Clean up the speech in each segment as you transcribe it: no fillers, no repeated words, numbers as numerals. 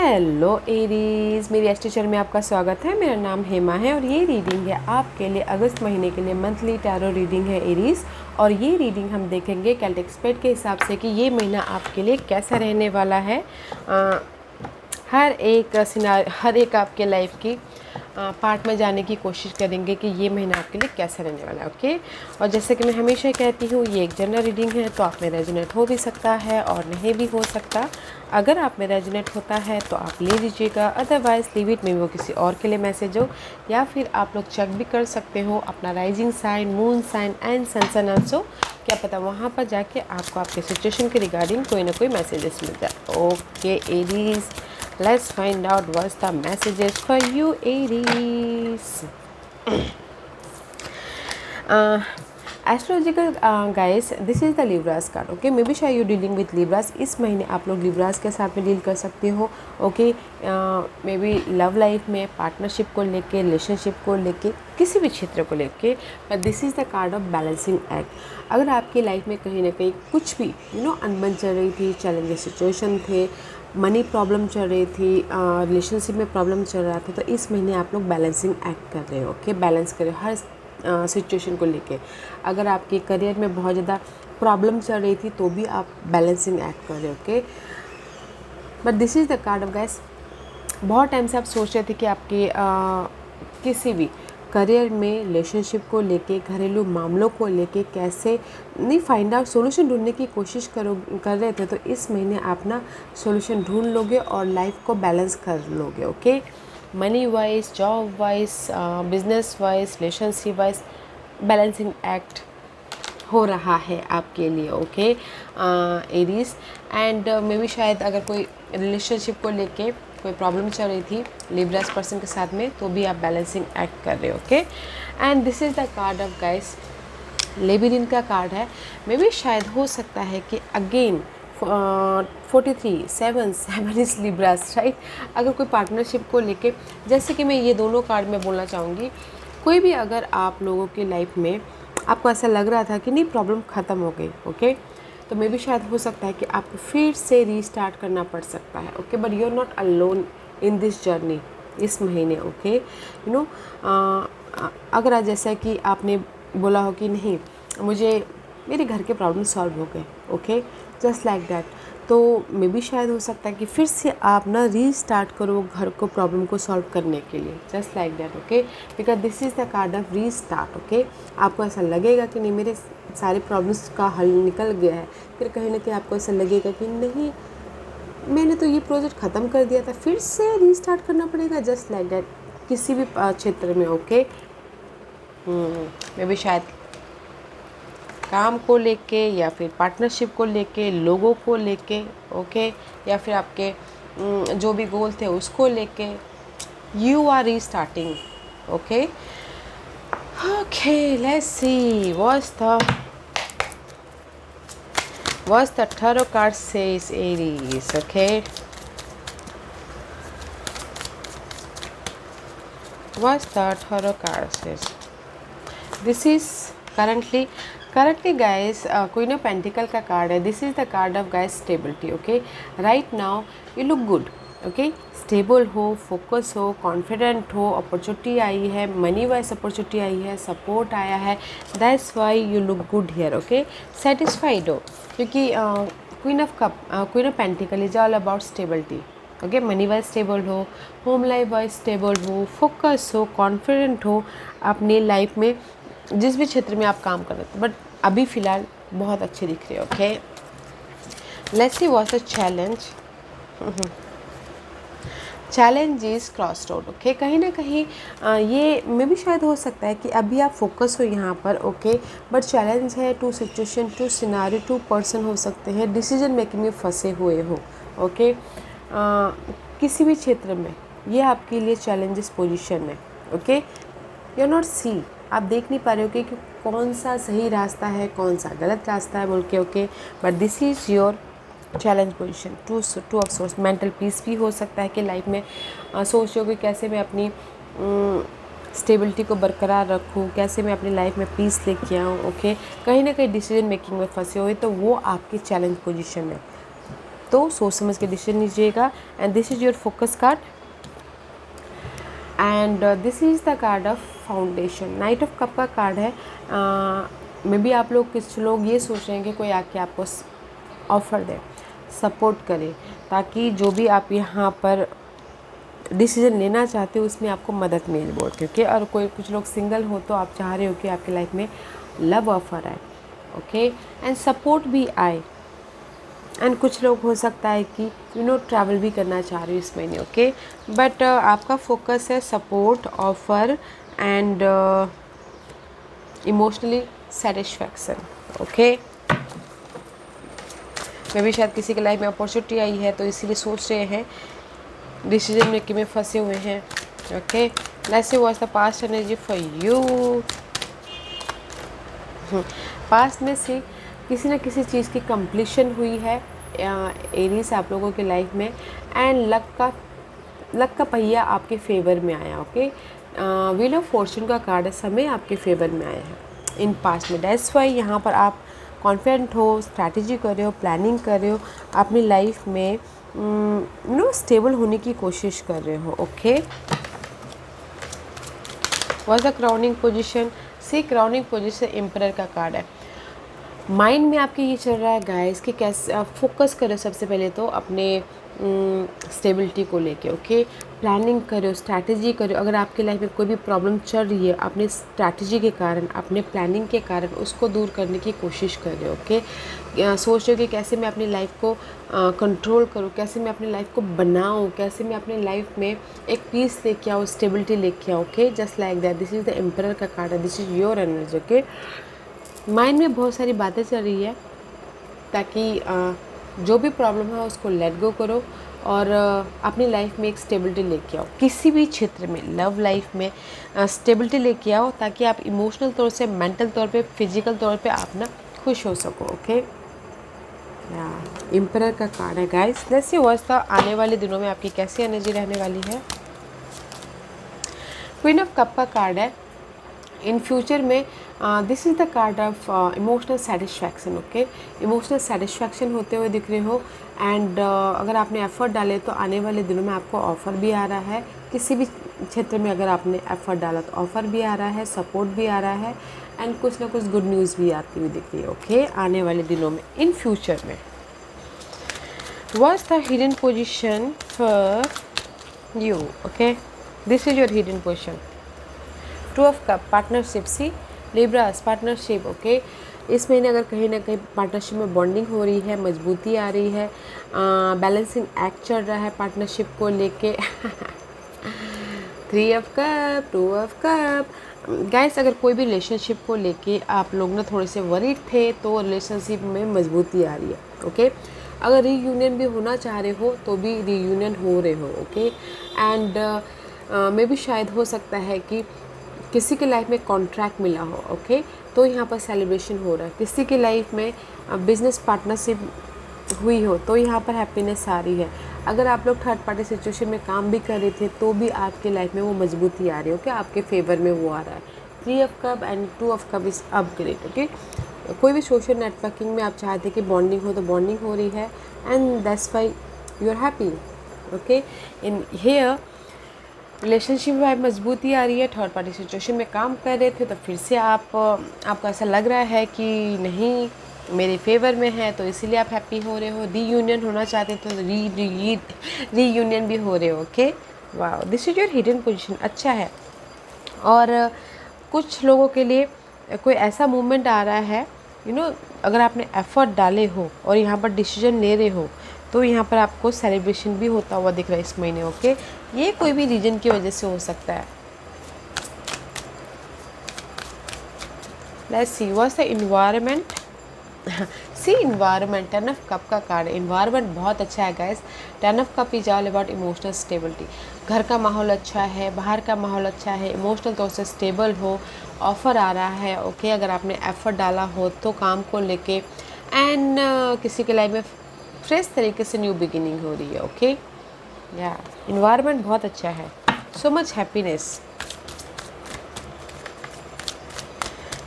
Hello Aries, मेरी astro channel में आपका स्वागत है। मेरा नाम हेमा है और ये रीडिंग है आपके लिए अगस्त महीने के लिए मंथली टैरो रीडिंग है एरीज। और ये रीडिंग हम देखेंगे कैल्टिक स्प्रेड के हिसाब से कि ये महीना आपके लिए कैसा रहने वाला है। हर एक आपके लाइफ की पार्ट में जाने की कोशिश करेंगे कि ये महीना आपके लिए कैसा रहने वाला है। ओके, और जैसे कि मैं हमेशा कहती हूँ, ये एक जनरल रीडिंग है, तो आप में रेजोनेट हो भी सकता है और नहीं भी हो सकता। अगर आप में रेजोनेट होता है तो आप ले लीजिएगा, अदरवाइज लीव इट, में वो किसी और के लिए मैसेज हो। या फिर आप लोग चेक भी कर सकते हो अपना rising sign, moon sign and sun sign also. क्या पता वहाँ पर जाके आपको आपके सिचुएशन के रिगार्डिंग कोई ना कोई मैसेजेस मिल जाए। Okay Aries, let's find out what's the messages for you Aries. Astrological guys, this is the Libras card. Okay, maybe sure you dealing with Libras. इस महीने आप लोग Libras के साथ में डील कर सकते हो. Okay, may be love life में, पार्टनरशिप को लेके, रिलेशनशिप को लेके, किसी भी क्षेत्र को लेके. But this is the card of balancing act. अगर आपकी लाइफ में कहीं ना कहीं कुछ भी अनबन चल रही थी, चैलेंजिंग सिचुएशन थे, मनी प्रॉब्लम चल रही थी, रिलेशनशिप में प्रॉब्लम चल रहा था, तो इस महीने आप लोग बैलेंसिंग एक्ट कर रहे हो. ओके, बैलेंस करें हर सिचुएशन को लेके. अगर आपके करियर में बहुत ज़्यादा प्रॉब्लम चल रही थी तो भी आप बैलेंसिंग एक्ट कर रहे हो. Okay, but this is the card of guys. बहुत टाइम से आप सोच रहे थे कि आपके किसी भी करियर में, रिलेशनशिप को लेके, घरेलू मामलों को लेके कैसे नहीं फाइंड आउट सोल्यूशन ढूंढने की कोशिश कर रहे थे, तो इस महीने आप ना सोल्यूशन ढूंढ लोगे और लाइफ को बैलेंस कर लोगे. Okay, money wise, job wise, business wise, relationship wise balancing act हो रहा है आपके लिए. Okay Aries, and may be शायद अगर कोई रिलेशनशिप को लेके कोई प्रॉब्लम चल रही थी लिब्रास पर्सन के साथ में, तो भी आप बैलेंसिंग एक्ट कर रहे हो. Okay, and this is the card of guys. Labyrinth का कार्ड है. मे बी शायद हो सकता है कि अगेन 43 इज लिब्रास, राइट. अगर कोई पार्टनरशिप को लेके, जैसे कि मैं ये दोनों कार्ड में बोलना चाहूँगी, कोई भी अगर आप लोगों की लाइफ में आपको ऐसा लग रहा था कि नहीं प्रॉब्लम ख़त्म हो गई, ओके, तो मे भी शायद हो सकता है कि आपको फिर से रीस्टार्ट करना पड़ सकता है. Okay, but you are not alone in this journey इस महीने. ओके, अगर जैसा कि आपने बोला हो कि नहीं मुझे मेरे घर के प्रॉब्लम सॉल्व हो गए, ओके, जस्ट लाइक दैट, तो मे बी शायद हो सकता है कि फिर से आप ना रीस्टार्ट करो घर को प्रॉब्लम को सॉल्व करने के लिए, just like that. Okay, because this is the card of restart. Okay, आपको ऐसा लगेगा कि नहीं मेरे सारे प्रॉब्लम्स का हल निकल गया है, फिर कहीं ना कहीं आपको ऐसा लगेगा कि नहीं मैंने तो ये प्रोजेक्ट ख़त्म कर दिया था, फिर से रीस्टार्ट करना पड़ेगा, जस्ट लाइक दैट, किसी भी क्षेत्र में. ओके, मे बी शायद काम को लेके, या फिर पार्टनरशिप को लेके, लोगों को लेके, ओके, या फिर आपके जो भी गोल थे उसको लेके, you are restarting. Okay, okay, let's see what's the tarot card says Aries. Okay, what's the tarot card says? This is currently guys, Queen of Pentacle का कार्ड है. This is the card of guys stability. Okay, right now you look good. Okay, stable हो, focus हो, confident हो, opportunity आई है, money wise opportunity आई है, support आया है, that's why you look good here. Okay, satisfied हो, क्योंकि queen of pentacle is all about stability. Okay, money wise stable हो, होम लाइफ वाइज स्टेबल हो, फोकस हो, कॉन्फिडेंट हो अपनी लाइफ में, जिस भी क्षेत्र में आप काम कर रहे थे, बट अभी फ़िलहाल बहुत अच्छे दिख रहे हो. Okay, let's see what's the challenge. Challenge is cross road. Okay, कहीं ना कहीं ये में भी शायद हो सकता है कि अभी आप फोकस हो यहाँ पर. ओके, बट चैलेंज है, two situation, two scenario, two person हो सकते हैं, डिसीजन मेकिंग में फंसे हुए हो. ओके, किसी भी क्षेत्र में ये आपके लिए चैलेंजेस पोजीशन है. ओके, यू आर नॉट सी, आप देख नहीं पा रहे हो कि कौन सा सही रास्ता है, कौन सा गलत रास्ता है बोल के. Okay, but this is your challenge position. Two of source, mental peace भी हो सकता है कि लाइफ में सोच रहे हो कि कैसे मैं अपनी स्टेबिलिटी को बरकरार रखूँ, कैसे मैं अपनी लाइफ में पीस लेके आऊँ. ओके, कहीं ना कहीं डिसीजन मेकिंग में फंसे हुए, तो वो आपकी चैलेंज पोजीशन है. तो सोच समझ के डिसीजन लीजिएगा। And this is your focus card and this is the card of foundation. Night of cup का कार्ड है। मे बी आप लोग कुछ लोग ये सोच रहे हैं कि कोई आके आपको ऑफ़र दे, सपोर्ट करे, ताकि जो भी आप यहाँ पर डिसीजन लेना चाहते हो उसमें आपको मदद मिल बोल के, ओके। और कोई कुछ लोग सिंगल हो तो आप चाह रहे हो कि आपकी लाइफ में लव ऑफर आए, ओके, एंड सपोर्ट भी आए। एंड कुछ लोग हो सकता है कि ट्रैवल भी करना चाह रहे हो इस महीने, ओके। बट आपका फोकस है support, offer and emotionally satisfaction, okay. मे भी शायद किसी के लाइफ में अपॉर्चुनिटी आई है तो इसीलिए सोच रहे हैं, डिसीजन मेकिंग में फंसे हुए हैं, okay. Let's see what's the past energy for you. Past में से किसी न किसी चीज़ की कंप्लीशन हुई है एरीज आप लोगों के लाइफ में, एंड लक का पहिया आपके फेवर में आया, ओके। व्हील ऑफ फॉर्चून का कार्ड है, समय आपके फेवर में आया है इन पास्ट में। दैट्स वाई यहाँ पर आप कॉन्फिडेंट हो, स्ट्रैटेजी कर रहे हो, प्लानिंग कर रहे हो, अपनी लाइफ में स्टेबल होने की कोशिश कर रहे हो, okay. What's the crowning position? See crowning position emperor का कार्ड है। माइंड में आपके ये चल रहा है गाइस कि कैसे आप फोकस करो सबसे पहले तो अपने स्टेबिलिटी को लेके, ओके। प्लानिंग करो, स्ट्रैटेजी करो। अगर आपके लाइफ में कोई भी प्रॉब्लम चल रही है, अपने स्ट्रैटेजी के कारण, अपने प्लानिंग के कारण उसको दूर करने की कोशिश कर रहे हो, ओके। सोच रहे हो कि कैसे मैं अपनी लाइफ को कंट्रोल करूँ, कैसे मैं अपनी लाइफ को बनाऊँ, कैसे मैं अपनी लाइफ में एक पीस लेके आऊँ, स्टेबिलिटी लेके आऊँ, okay. Just like that, this is the emperor का कार्ड है, this is your energy, okay. Mind में बहुत सारी बातें चल रही है, ताकि जो भी प्रॉब्लम है उसको लेट गो करो और अपनी लाइफ में एक स्टेबिलिटी लेके आओ। किसी भी क्षेत्र में, लव लाइफ में स्टेबिलिटी लेके आओ, ताकि आप इमोशनल तौर से, मेंटल तौर पे, फिजिकल तौर पे आप ना खुश हो सको, ओके। एम्परर का कार्ड है guys. Let's see what's the आने वाले दिनों में आपकी कैसी एनर्जी रहने वाली है। क्वीन ऑफ कप का कार्ड है। इन फ्यूचर में this is the card of emotional satisfaction, okay. Emotional satisfaction होते हुए दिख रहे हो, एंड अगर आपने एफर्ट डाले तो आने वाले दिनों में आपको ऑफ़र भी आ रहा है। किसी भी क्षेत्र में अगर आपने एफर्ट डाला तो ऑफ़र भी आ रहा है, सपोर्ट भी आ रहा है, एंड कुछ ना कुछ गुड न्यूज़ भी आती हुई दिख रही है, ओके, आने वाले दिनों में, इन फ्यूचर में। What's the hidden position for you, okay. This is your hidden position. Two of cup, partnership. See Libras, partnership, okay. इस महीने अगर कहीं ना कहीं पार्टनरशिप में बॉन्डिंग हो रही है, मजबूती आ रही है, बैलेंसिंग एक्ट चल रहा है पार्टनरशिप को लेके। 3 of cup, 2 of cup. Guys, अगर कोई भी रिलेशनशिप को लेके आप लोग ना थोड़े से वरीड थे तो रिलेशनशिप में मजबूती आ रही है, ओके। अगर रीयूनियन भी होना चाह रहे हो तो भी रीयूनियन हो रहे हो, ओके। एंड मे भी शायद हो सकता है कि किसी के लाइफ में कॉन्ट्रैक्ट मिला हो, ओके, तो यहाँ पर सेलिब्रेशन हो रहा है। किसी की लाइफ में बिजनेस पार्टनरशिप हुई हो तो यहाँ पर हैप्पीनेस आ रही है। अगर आप लोग थर्ड पार्टी सिचुएशन में काम भी कर रहे थे तो भी आपके लाइफ में वो मजबूती आ रही है, ओके, आपके फेवर में वो आ रहा है। 3 of cup and 2 of cup is upgrade, okay. कोई भी सोशल नेटवर्किंग में आप चाहते कि बॉन्डिंग हो तो बॉन्डिंग हो रही है, and that's why you are happy, okay. In their relationship में मजबूती आ रही है। थर्ड पार्टी सिचुएशन में काम कर रहे थे तो फिर से आपको ऐसा लग रहा है कि नहीं, मेरे फेवर में है, तो इसीलिए आप हैप्पी हो रहे हो। रीयूनियन होना चाहते तो रीयूनियन भी हो रहे हो, ओके। वाह, this is your hidden position, अच्छा है। और कुछ लोगों के लिए कोई ऐसा मूवमेंट आ रहा है, अगर आपने एफर्ट डाले हो और यहाँ पर डिसीजन ले रहे हो तो यहाँ पर आपको सेलिब्रेशन भी होता हुआ दिख रहा है इस महीने, ओके। ये कोई भी रीजन की वजह से हो सकता है। Let's see what's the environment. See environment, 10 of cup का कार्ड है। एनवायरनमेंट बहुत अच्छा है guys. 10 of cup is all about emotional stability. घर का माहौल अच्छा है, बाहर का माहौल अच्छा है, इमोशनल तौर से स्टेबल हो, ऑफ़र आ रहा है, ओके। अगर आपने एफर्ट डाला हो तो काम को लेके, एंड किसी के लाइफ में फ्रेश तरीके से न्यू बिगिनिंग हो रही है, ओके। या एनवायरनमेंट बहुत अच्छा है, so much happiness.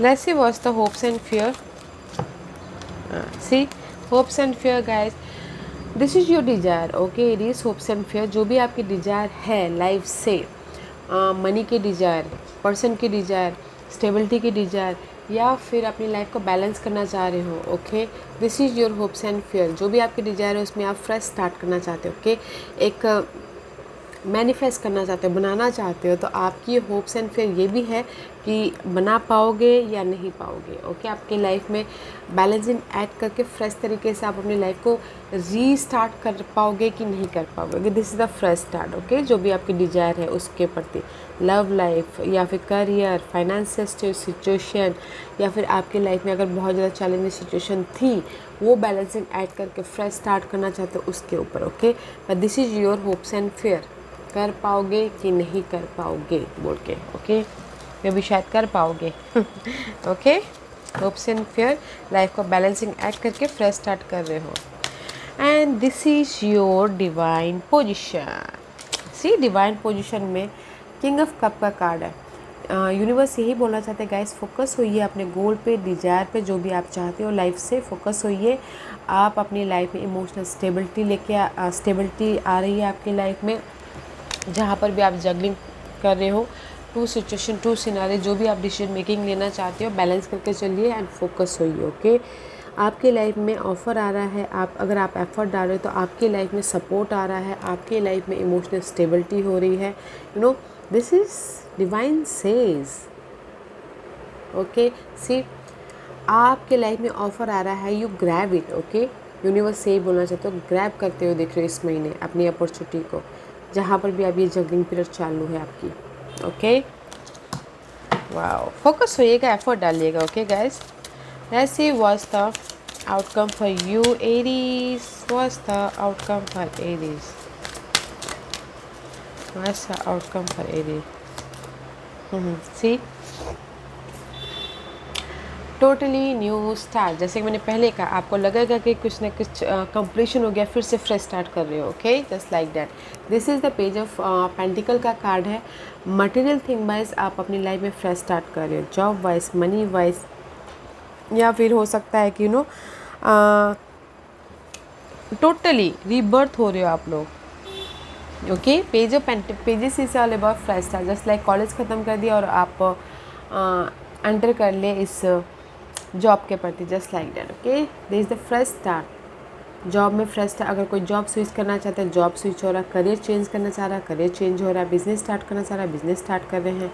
Let's see what's the hopes and fear. See hopes and fear guys. This is your desire, okay. It is hopes and fear. जो भी आपकी डिज़ायर है लाइफ से, मनी की डिज़ायर, पर्सन की डिज़ायर, स्टेबिलिटी की desire, या फिर अपनी लाइफ को बैलेंस करना चाह रहे हो, okay. This is your hopes and fear. जो भी आपकी डिज़ायर है उसमें आप फ्रेश स्टार्ट करना चाहते हो, ओके। एक मैनिफेस्ट करना चाहते हो, बनाना चाहते हो, तो आपकी होप्स एंड फिर ये भी है कि बना पाओगे या नहीं पाओगे, ओके। आपकी लाइफ में बैलेंसिंग ऐड करके फ्रेश तरीके से आप अपनी लाइफ को रीस्टार्ट कर पाओगे कि नहीं कर पाओगे। This is the fresh start, okay. जो भी आपकी डिज़ायर है उसके प्रति, लव लाइफ या फिर करियर, फाइनेंशियल सिचुएशन, या फिर आपकी लाइफ में अगर बहुत ज़्यादा चैलेंजिंग सिचुएशन थी, वो बैलेंसिंग ऐड करके फ्रेश स्टार्ट करना चाहते हो उसके ऊपर, okay. But this is your hopes and fair. कर पाओगे कि नहीं कर पाओगे बोल के, ओके। ये भी शायद कर पाओगे okay. Hopes and fear, life को बैलेंसिंग ऐड करके फ्रेश स्टार्ट कर रहे हो। And this is your divine position. See, divine position में किंग ऑफ कप का कार्ड है। यूनिवर्स यही बोलना चाहते हैं गाइस, फोकस होइए अपने गोल पे, डिज़ायर पे, जो भी आप चाहते हो लाइफ से फोकस होइए। आप अपनी लाइफ में इमोशनल स्टेबिलिटी आ रही है आपकी लाइफ में। जहाँ पर भी आप जगलिंग कर रहे हो, टू सिचुएशन, टू सिनारी, जो भी आप डिसीजन मेकिंग लेना चाहते हो, बैलेंस करके चलिए एंड फोकस होइए, ओके। आपके लाइफ में ऑफ़र आ रहा है, आप अगर आप एफर्ट डाल रहे हो तो आपकी लाइफ में सपोर्ट आ रहा है, आपकी लाइफ में इमोशनल स्टेबिलिटी हो रही है, you know. This is divine says, okay. See, आपके लाइफ में ऑफ़र आ रहा है, you grab it, okay. Universe से ही बोलना चाहते हो, ग्रैब करते हुए देख रहे हो इस महीने अपनी अपॉर्चुनिटी को, जहाँ पर भी अभी जगलिंग पीरियड चालू है आपकी, ओके। वाओ, फोकस होइएगा, एफर्ट डालिएगा, okay guys. Let's see what's the outcome for you Aries. What's the outcome for Aries? What's the outcome for Aries? See, totally new start. जैसे कि मैंने पहले कहा, आपको लगेगा कि कुछ ना कुछ कंप्लीशन हो गया, फिर से फ्रेश स्टार्ट कर रहे हो, okay. Just like that. This is the page of pentacle का कार्ड है। मटेरियल थिंग वाइज आप अपनी लाइफ में फ्रेश स्टार्ट कर रहे हो, जॉब वाइज, मनी वाइज, या फिर हो सकता है कि टोटली रीबर्थ हो रहे हो आप लोग, okay. Page of pages is all about fresh start. Just like college ख़त्म कर दिया और आप एंटर कर ले इस जॉब के प्रति, just like that, okay. This is the fresh start. Job में फ्रेश स्टार्ट, अगर कोई जॉब स्विच करना चाहता है, जॉब स्विच हो रहा है, करियर चेंज करना चाह रहा है, करियर चेंज हो रहा है, बिजनेस स्टार्ट करना चाह रहा है, बिजनेस स्टार्ट कर रहे हैं,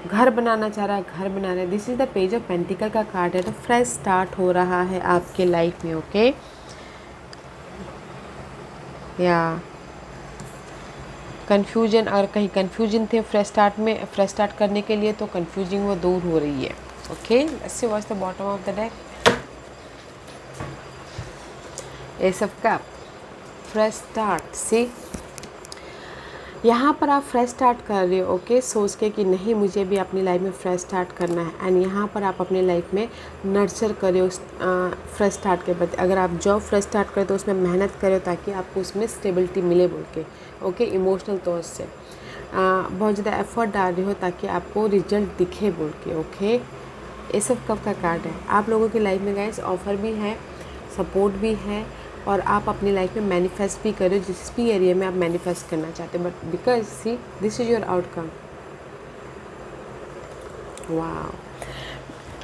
घर बनाना चाह रहा है, घर बना रहे हैं। This is the page of pentacle का कार्ड है। तो फ्रेश स्टार्ट हो रहा है आपके लाइफ में, ओके। या कन्फ्यूजन, अगर कहीं कन्फ्यूजन थे फ्रेश स्टार्ट करने के लिए, तो कन्फ्यूजिंग वो दूर हो रही है, okay. Let's see what's the bottom of the deck. Ace of cup, fresh start. See, यहाँ पर आप फ्रेश स्टार्ट कर रहे हो, ओके, सोच के कि नहीं मुझे भी अपनी लाइफ में फ्रेश स्टार्ट करना है। एंड यहाँ पर आप अपनी लाइफ में नर्चर करे हो फ्रेश स्टार्ट के प्रति। अगर आप जॉब फ्रेश स्टार्ट करें तो उसमें मेहनत करो ताकि आपको उसमें स्टेबिलिटी मिले बोल के, ओके। इमोशनल तौर से बहुत ज़्यादा एफर्ट डाल रहे हो ताकि आपको रिजल्ट दिखे बोल के, ओके। ये सब कब का कार्ड है। आप लोगों की लाइफ में गाइस ऑफ़र भी है, सपोर्ट भी है, और आप अपनी लाइफ में मैनिफेस्ट भी करो जिस भी एरिया में आप मैनिफेस्ट करना चाहते हैं। But because see, this is your outcome, वाह।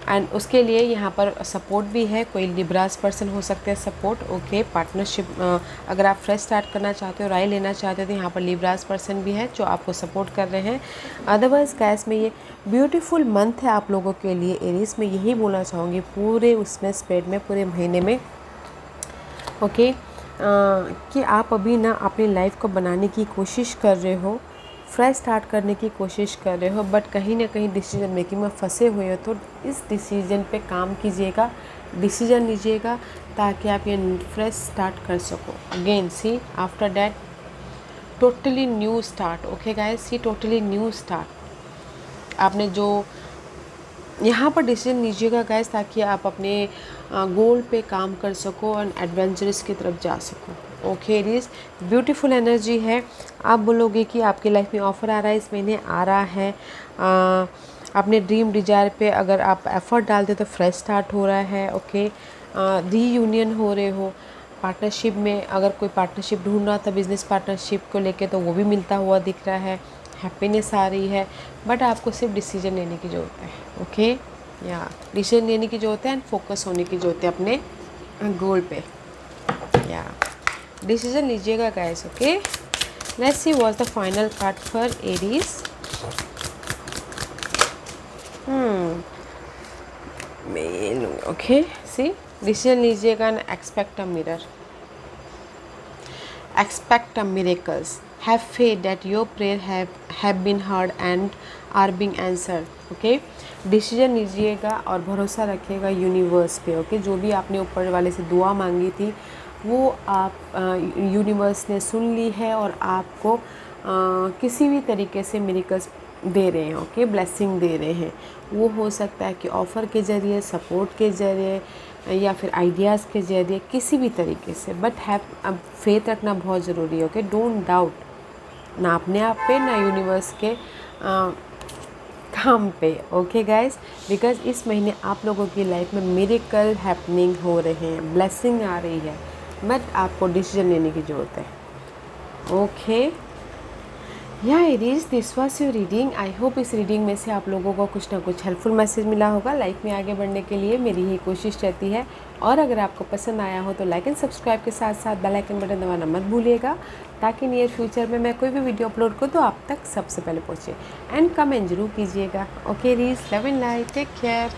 एंड उसके लिए यहाँ पर सपोर्ट भी है, कोई लिब्रास पर्सन हो सकते हैं सपोर्ट, ओके। पार्टनरशिप, अगर आप फ्रेश स्टार्ट करना चाहते हो, राय लेना चाहते हो, तो यहाँ पर लिब्रास पर्सन भी है जो आपको सपोर्ट कर रहे हैं। अदरवाइज गैस में ये ब्यूटीफुल मंथ है आप लोगों के लिए एरीज में, यही बोलना चाहूँगी पूरे उसमें स्प्रेड में, पूरे महीने में, ओके। कि आप अभी ना अपनी लाइफ को बनाने की कोशिश कर रहे हो, फ्रेश स्टार्ट करने की कोशिश कर रहे हो, बट कहीं ना कहीं डिसीजन मेकिंग में फंसे हुए हो, तो इस डिसीजन पे काम कीजिएगा, डिसीजन लीजिएगा ताकि आप ये फ्रेश स्टार्ट कर सको। Again see, after that totally new start, okay guys. See, totally new start. आपने जो यहाँ पर डिसीजन लीजिएगा गाइस ताकि आप अपने गोल पे काम कर सको और एडवेंचरस की तरफ जा सको, ओके। एरीज, ब्यूटीफुल एनर्जी है। आप बोलोगे कि आपकी लाइफ में ऑफ़र आ रहा है, इस महीने आ रहा है, अपने ड्रीम डिज़ायर पे अगर आप एफर्ट डालते तो फ्रेश स्टार्ट हो रहा है, ओके। रीयूनियन हो रहे हो, पार्टनरशिप में अगर कोई पार्टनरशिप ढूंढ रहा था बिजनेस पार्टनरशिप को लेके, तो वो भी मिलता हुआ दिख रहा है। हैप्पीनेस आ रही है, बट आपको सिर्फ डिसीजन लेने की ज़रूरत है। ओके, या डिसीजन लेने की ज़रूरत है एंड फोकस होने की ज़रूरत है अपने गोल पे। या डिसीजन लीजिएगा guys. Okay, let's see what's the final card for Aries. Okay, see decision लीजिएगा and expect a mirror, expect a miracles, have faith that your prayer have been heard and are being answered. Okay, decision लीजिएगा और भरोसा रखिएगा universe पे। Okay, जो भी आपने ऊपर वाले से दुआ मांगी थी वो आप यूनिवर्स ने सुन ली है और आपको किसी भी तरीके से मिरेकल्स दे रहे हैं। ओके, ब्लेसिंग दे रहे हैं। वो हो सकता है कि ऑफ़र के ज़रिए, सपोर्ट के ज़रिए, या फिर आइडियाज़ के ज़रिए, किसी भी तरीके से। बट अब फेथ रखना बहुत ज़रूरी है। ओके, डोंट डाउट, ना अपने आप पे ना यूनिवर्स के काम पे। ओके गाइस, बिकॉज इस महीने आप लोगों की लाइफ में मिरेकल हैपनिंग हो रहे हैं, ब्लेसिंग आ रही है, बट आपको डिसीजन लेने की ज़रूरत है। ओके, या Aries, this was your reading. I hope इस रीडिंग में से आप लोगों को कुछ ना कुछ हेल्पफुल मैसेज मिला होगा। लाइफ में आगे बढ़ने के लिए मेरी ही कोशिश रहती है, और अगर आपको पसंद आया हो तो लाइक एंड सब्सक्राइब के साथ साथ बेल आइकन बटन दबाना मत भूलिएगा, ताकि नियर फ्यूचर में मैं कोई भी वीडियो अपलोड करूँ तो आप तक सबसे पहले पहुँचे। एंड कमेंट जरूर कीजिएगा। Okay Aries, love and light, take care.